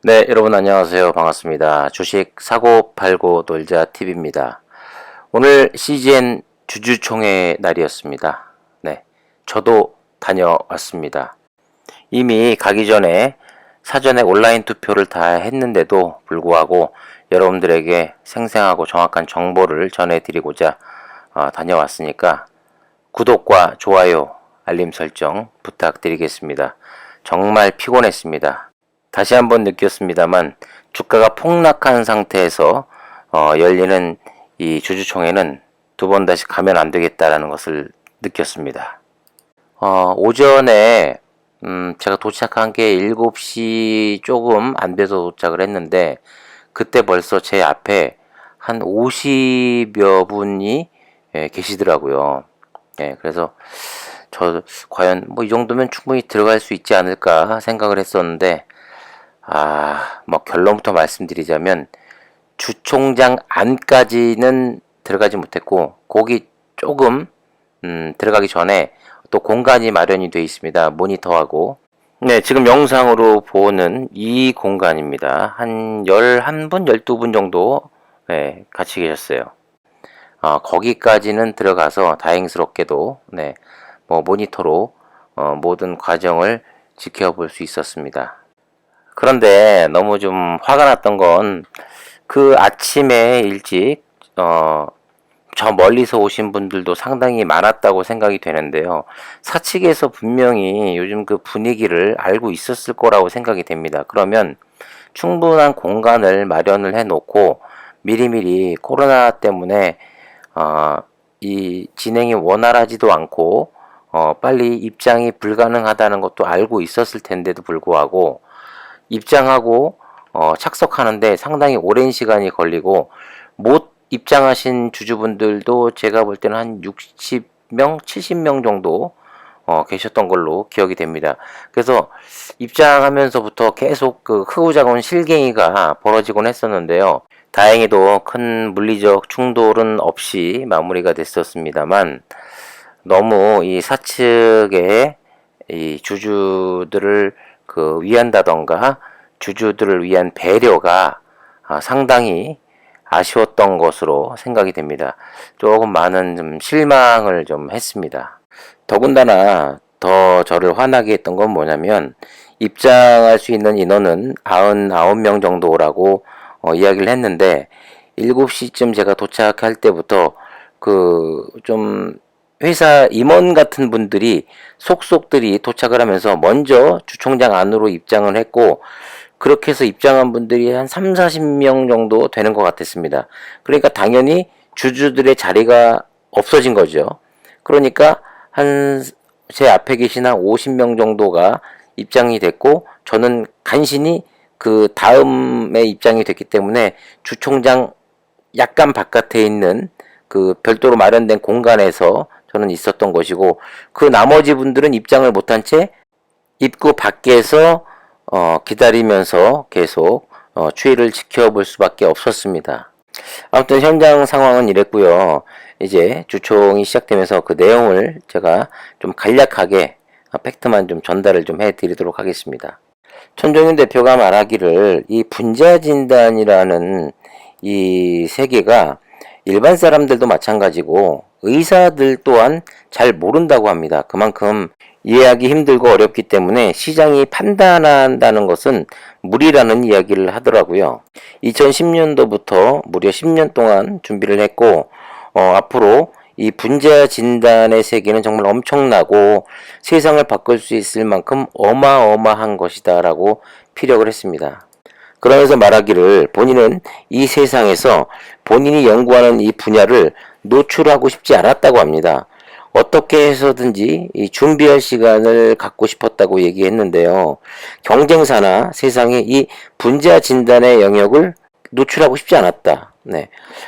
네, 여러분 안녕하세요. 반갑습니다. 주식 사고 팔고 놀자 TV입니다. 오늘 CGN 주주총회 날이었습니다. 네, 저도 다녀왔습니다. 이미 가기 전에 사전에 온라인 투표를 다 했는데도 불구하고 여러분들에게 생생하고 정확한 정보를 전해드리고자 다녀왔으니까 구독과 좋아요, 알림 설정 부탁드리겠습니다. 정말 피곤했습니다. 다시 한번 느꼈습니다만 주가가 폭락한 상태에서 열리는 이 주주총회는 두 번 다시 가면 안 되겠다라는 것을 느꼈습니다. 오전에 제가 도착한 게 7시 조금 안 돼서 도착을 했는데 그때 벌써 제 앞에 한 50여 분이 계시더라고요. 그래서 저 과연 뭐 이 정도면 충분히 들어갈 수 있지 않을까 생각을 했었는데 뭐 결론부터 말씀드리자면 주총장 안까지는 들어가지 못했고 거기 조금 들어가기 전에 또 공간이 마련이 되어 있습니다. 모니터하고. 네, 지금 영상으로 보는 이 공간입니다. 한 11분, 12분 정도 같이 계셨어요. 거기까지는 들어가서 다행스럽게도 뭐 모니터로 모든 과정을 지켜볼 수 있었습니다. 그런데 너무 좀 화가 났던 건 그 아침에 일찍 저 멀리서 오신 분들도 상당히 많았다고 생각이 되는데요. 사측에서 분명히 요즘 그 분위기를 알고 있었을 거라고 생각이 됩니다. 그러면 충분한 공간을 마련을 해 놓고 미리미리 코로나 때문에 이 진행이 원활하지도 않고 빨리 입장이 불가능하다는 것도 알고 있었을 텐데도 불구하고 입장하고 착석하는데 상당히 오랜 시간이 걸리고 못 입장하신 주주분들도 제가 볼 때는 한 60명, 70명 정도 계셨던 걸로 기억이 됩니다. 그래서 입장하면서부터 계속 그 크고 작은 실갱이가 벌어지곤 했었는데요. 다행히도 큰 물리적 충돌은 없이 마무리가 됐었습니다만 너무 이 사측의 이 주주들을 그 위한다던가 주주들을 위한 배려가 상당히 아쉬웠던 것으로 생각이 됩니다. 조금 많은 좀 실망을 좀 했습니다. 더군다나 더 저를 화나게 했던 건 뭐냐면 입장할 수 있는 인원은 99명 정도라고 이야기를 했는데 7시쯤 제가 도착할 때부터 그 좀 회사 임원 같은 분들이 속속들이 도착을 하면서 먼저 주총장 안으로 입장을 했고 그렇게 해서 입장한 분들이 한 3, 40명 정도 되는 것 같았습니다. 그러니까 당연히 주주들의 자리가 없어진 거죠. 그러니까 한 제 앞에 계신 한 50명 정도가 입장이 됐고 저는 간신히 그 다음에 입장이 됐기 때문에 주총장 약간 바깥에 있는 그 별도로 마련된 공간에서 저는 있었던 것이고 그 나머지 분들은 입장을 못한 채 입구 밖에서 기다리면서 계속 추이를 지켜볼 수밖에 없었습니다. 아무튼 현장 상황은 이랬고요. 이제 주총이 시작되면서 그 내용을 제가 좀 간략하게 팩트만 좀 전달을 좀 해드리도록 하겠습니다. 천종윤 대표가 말하기를 이 분자 진단이라는 이 세계가 일반 사람들도 마찬가지고 의사들 또한 잘 모른다고 합니다. 그만큼 이해하기 힘들고 어렵기 때문에 시장이 판단한다는 것은 무리라는 이야기를 하더라고요. 2010년도부터 무려 10년 동안 준비를 했고 앞으로 이 분자 진단의 세계는 정말 엄청나고 세상을 바꿀 수 있을 만큼 어마어마한 것이다 라고 피력을 했습니다. 그러면서 말하기를 본인은 이 세상에서 본인이 연구하는 이 분야를 노출하고 싶지 않았다고 합니다. 어떻게 해서든지 이 준비할 시간을 갖고 싶었다고 얘기했는데요. 경쟁사나 세상에 이 분자 진단의 영역을 노출하고 싶지 않았다.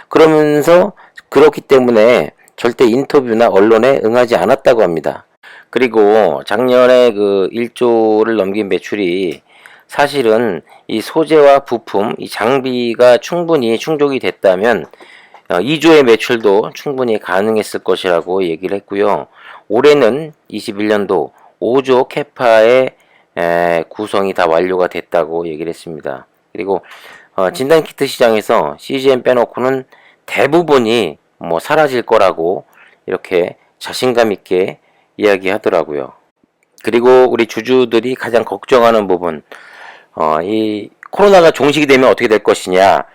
그러면서 그렇기 때문에 절대 인터뷰나 언론에 응하지 않았다고 합니다. 그리고 작년에 그 1조를 넘긴 매출이 사실은 이 소재와 부품, 이 장비가 충분히 충족이 됐다면 2조의 매출도 충분히 가능했을 것이라고 얘기를 했고요. 올해는 21년도 5조 캐파의 구성이 다 완료가 됐다고 얘기를 했습니다. 그리고 진단키트 시장에서 CGM 빼놓고는 대부분이 뭐 사라질 거라고 이렇게 자신감 있게 이야기하더라고요. 그리고 우리 주주들이 가장 걱정하는 부분, 이 코로나가 종식이 되면 어떻게 될 것이냐.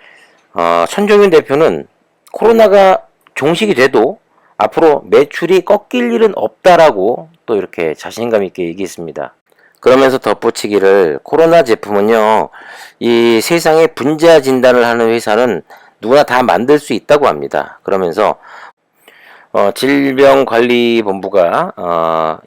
천종윤 대표는 코로나가 종식이 돼도 앞으로 매출이 꺾일 일은 없다라고 또 이렇게 자신감 있게 얘기했습니다. 그러면서 덧붙이기를 코로나 제품은요, 이 세상에 분자 진단을 하는 회사는 누구나 다 만들 수 있다고 합니다. 그러면서 질병관리본부가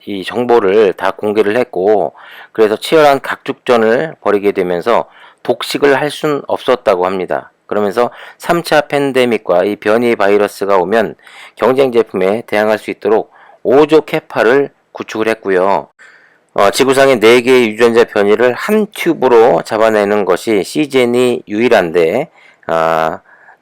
이 정보를 다 공개를 했고, 그래서 치열한 각축전을 벌이게 되면서 독식을 할 순 없었다고 합니다. 그러면서 3차 팬데믹과 이 변이 바이러스가 오면 경쟁 제품에 대항할 수 있도록 5조 캐파를 구축을 했고요. 지구상의 4개의 유전자 변이를 한 튜브로 잡아내는 것이 시젠이 유일한데,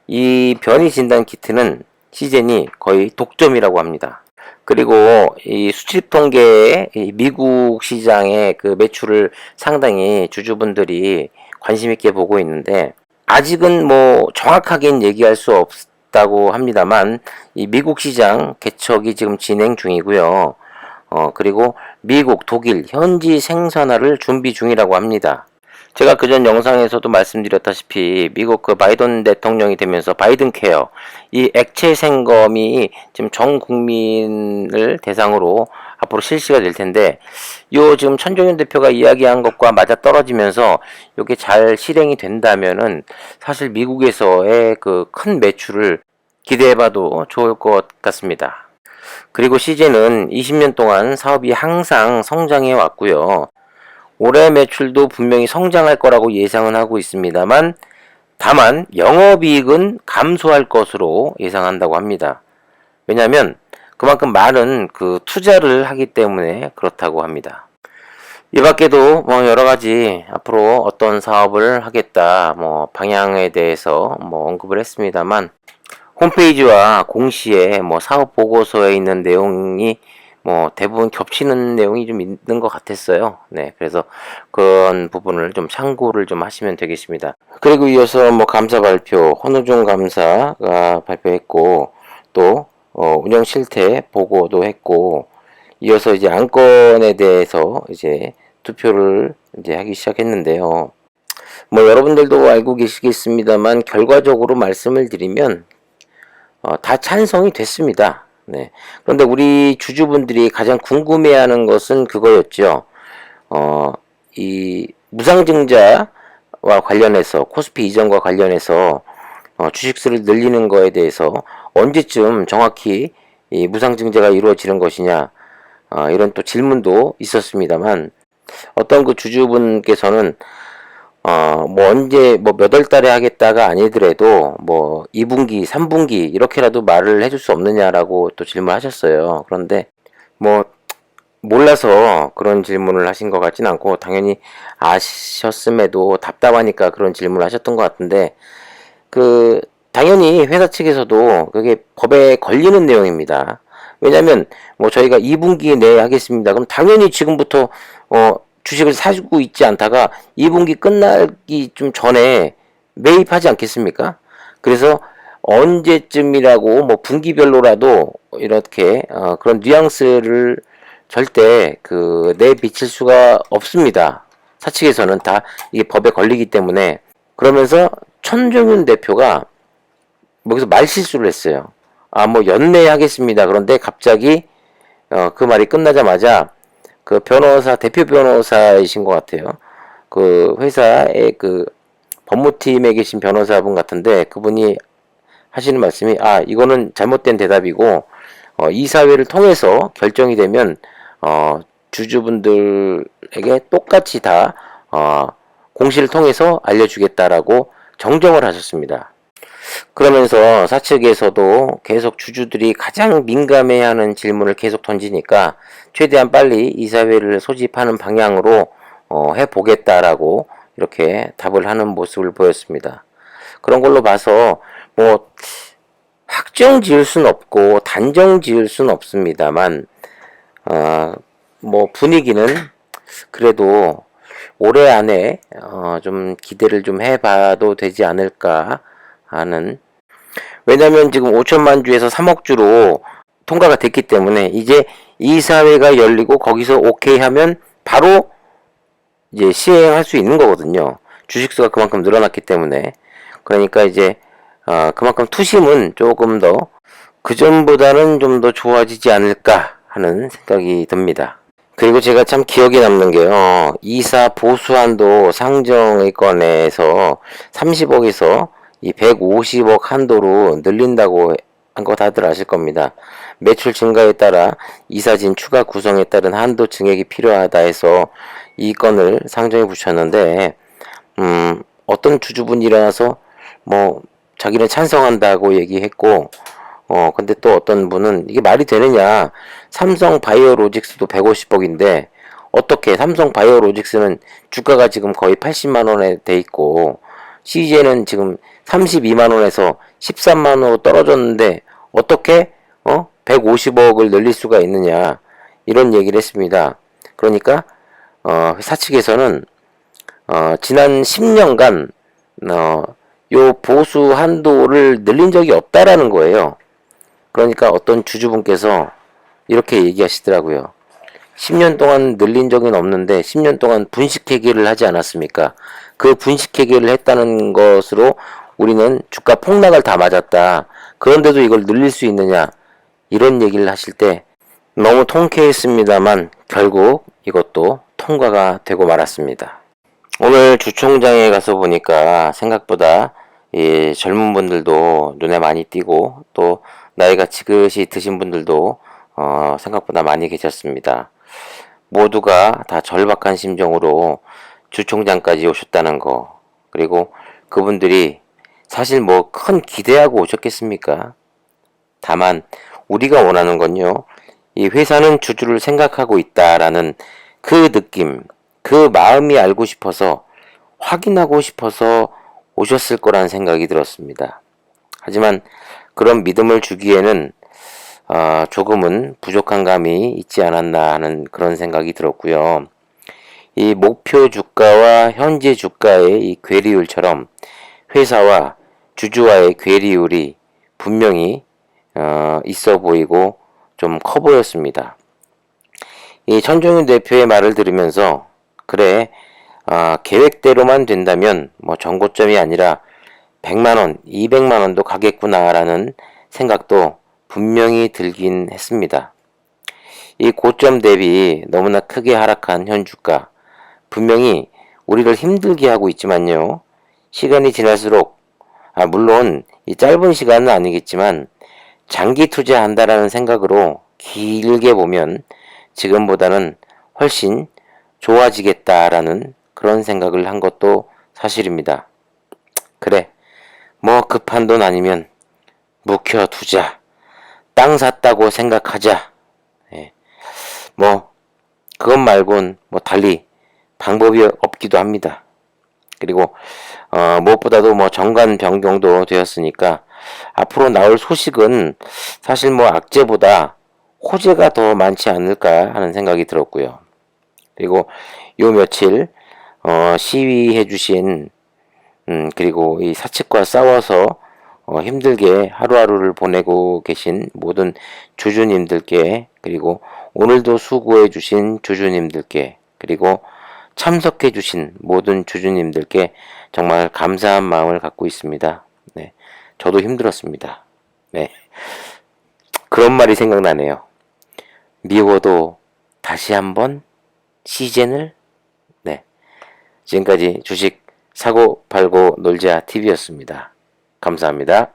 이 변이 진단 키트는 시젠이 거의 독점이라고 합니다. 그리고 이 수출 통계의 미국 시장의 그 매출을 상당히 주주분들이 관심 있게 보고 있는데, 아직은 뭐 정확하게는 얘기할 수 없다고 합니다만, 이 미국 시장 개척이 지금 진행 중이고요. 그리고 미국, 독일 현지 생산화를 준비 중이라고 합니다. 제가 그전 영상에서도 말씀드렸다시피 미국 그 바이든 대통령이 되면서 바이든 케어, 이 액체 생검이 지금 전 국민을 대상으로 앞으로 실시가 될 텐데, 요 지금 천종윤 대표가 이야기한 것과 맞아 떨어지면서 이게 잘 실행이 된다면은 사실 미국에서의 그 큰 매출을 기대해봐도 좋을 것 같습니다. 그리고 CJ는 20년 동안 사업이 항상 성장해 왔고요. 올해 매출도 분명히 성장할 거라고 예상은 하고 있습니다만, 다만 영업이익은 감소할 것으로 예상한다고 합니다. 왜냐하면 그만큼 많은 그 투자를 하기 때문에 그렇다고 합니다. 이 밖에도 뭐 여러 가지 앞으로 어떤 사업을 하겠다 뭐 방향에 대해서 뭐 언급을 했습니다만, 홈페이지와 공시에 뭐 사업 보고서에 있는 내용이 뭐 대부분 겹치는 내용이 좀 있는 것 같았어요. 네, 그래서 그런 부분을 좀 참고를 좀 하시면 되겠습니다. 그리고 이어서 뭐 감사 발표, 헌우종 감사가 발표했고, 또 운영 실태 보고도 했고, 이어서 이제 안건에 대해서 이제 투표를 이제 하기 시작했는데요. 뭐 여러분들도 알고 계시겠습니다만, 결과적으로 말씀을 드리면 다 찬성이 됐습니다. 네. 그런데 우리 주주분들이 가장 궁금해하는 것은 그거였죠. 이 무상증자와 관련해서, 코스피 이전과 관련해서 주식수를 늘리는 거에 대해서 언제쯤 정확히 이 무상증자가 이루어지는 것이냐, 이런 또 질문도 있었습니다만, 어떤 그 주주분께서는 뭐 언제 뭐 몇 월 달에 하겠다가 아니더라도 뭐 2분기, 3분기 이렇게라도 말을 해줄 수 없느냐라고 또 질문하셨어요. 그런데 뭐 몰라서 그런 질문을 하신 것 같진 않고, 당연히 아셨음에도 답답하니까 그런 질문을 하셨던 것 같은데, 그 당연히 회사 측에서도 그게 법에 걸리는 내용입니다. 왜냐하면 뭐 저희가 2분기 내에 하겠습니다. 그럼 당연히 지금부터 주식을 사주고 있지 않다가 2분기 끝나기 좀 전에 매입하지 않겠습니까? 그래서 언제쯤이라고 뭐 분기별로라도 이렇게 그런 뉘앙스를 절대 그 내비칠 수가 없습니다. 사측에서는 다 이게 법에 걸리기 때문에. 그러면서 천종윤 대표가 여기서 말실수를 했어요. 뭐 연내에 하겠습니다. 그런데 갑자기 그 말이 끝나자마자 그 변호사, 대표 변호사이신 것 같아요. 그 회사의 그 법무팀에 계신 변호사분 같은데, 그분이 하시는 말씀이, 이거는 잘못된 대답이고, 이사회를 통해서 결정이 되면, 주주분들에게 똑같이 다, 공시를 통해서 알려주겠다라고 정정을 하셨습니다. 그러면서 사측에서도 계속 주주들이 가장 민감해하는 질문을 계속 던지니까 최대한 빨리 이사회를 소집하는 방향으로 해보겠다라고 이렇게 답을 하는 모습을 보였습니다. 그런 걸로 봐서 뭐 확정 지을 순 없고 단정 지을 순 없습니다만, 뭐 분위기는 그래도 올해 안에 좀 기대를 좀 해봐도 되지 않을까 하는. 왜냐면 지금 5천만 주에서 3억 주로 통과가 됐기 때문에 이제 이사회가 열리고 거기서 오케이 하면 바로 이제 시행할 수 있는 거거든요. 주식수가 그만큼 늘어났기 때문에. 그러니까 이제 그만큼 투심은 조금 더 그전보다는 좀 더 좋아지지 않을까 하는 생각이 듭니다. 그리고 제가 참 기억에 남는 게요. 이사 보수한도 상정의 건에서 30억에서 이 150억 한도로 늘린다고 한 거 다들 아실 겁니다. 매출 증가에 따라 이사진 추가 구성에 따른 한도 증액이 필요하다 해서 이 건을 상정해 붙였는데 어떤 주주분이 일어나서 뭐 자기는 찬성한다고 얘기했고 근데 또 어떤 분은 이게 말이 되느냐. 삼성 바이오로직스도 150억인데 어떻게 삼성 바이오로직스는 주가가 지금 거의 80만 원에 돼 있고 CJ는 지금 32만 원에서 13만 원으로 떨어졌는데 어떻게 150억을 늘릴 수가 있느냐. 이런 얘기를 했습니다. 그러니까 사측에서는 지난 10년간 요 보수 한도를 늘린 적이 없다라는 거예요. 그러니까 어떤 주주분께서 이렇게 얘기하시더라고요. 10년 동안 늘린 적은 없는데 10년 동안 분식회계를 하지 않았습니까? 그 분식회계를 했다는 것으로 우리는 주가 폭락을 다 맞았다. 그런데도 이걸 늘릴 수 있느냐? 이런 얘기를 하실 때 너무 통쾌했습니다만 결국 이것도 통과가 되고 말았습니다. 오늘 주총장에 가서 보니까 생각보다 이 젊은 분들도 눈에 많이 띄고 또 나이가 지긋이 드신 분들도 생각보다 많이 계셨습니다. 모두가 다 절박한 심정으로 주총장까지 오셨다는 거. 그리고 그분들이 사실 뭐 큰 기대하고 오셨겠습니까? 다만 우리가 원하는 건요. 이 회사는 주주를 생각하고 있다라는 그 느낌, 그 마음이 알고 싶어서 확인하고 싶어서 오셨을 거란 생각이 들었습니다. 하지만 그런 믿음을 주기에는 조금은 부족한 감이 있지 않았나 하는 그런 생각이 들었고요. 이 목표 주가와 현재 주가의 이 괴리율처럼 회사와 주주와의 괴리율이 분명히 있어 보이고 좀 커 보였습니다. 이 천종윤 대표의 말을 들으면서 그래 계획대로만 된다면 뭐 정고점이 아니라 100만원, 200만원도 가겠구나라는 생각도 분명히 들긴 했습니다. 이 고점 대비 너무나 크게 하락한 현주가 분명히 우리를 힘들게 하고 있지만요. 시간이 지날수록 물론 이 짧은 시간은 아니겠지만 장기 투자한다라는 생각으로 길게 보면 지금보다는 훨씬 좋아지겠다라는 그런 생각을 한 것도 사실입니다. 그래, 뭐 급한 돈 아니면 묵혀두자. 땅 샀다고 생각하자. 예. 뭐 그것 말곤 뭐 달리 방법이 없기도 합니다. 그리고 무엇보다도 뭐 정관 변경도 되었으니까 앞으로 나올 소식은 사실 뭐 악재보다 호재가 더 많지 않을까 하는 생각이 들었고요. 그리고 요 며칠 시위해 주신 그리고 이 사측과 싸워서 힘들게 하루하루를 보내고 계신 모든 주주님들께 그리고 오늘도 수고해 주신 주주님들께 그리고 참석해 주신 모든 주주님들께 정말 감사한 마음을 갖고 있습니다. 네, 저도 힘들었습니다. 네, 그런 말이 생각나네요. 미워도 다시 한번 시즌을. 네, 지금까지 주식 사고 팔고 놀자 TV였습니다. 감사합니다.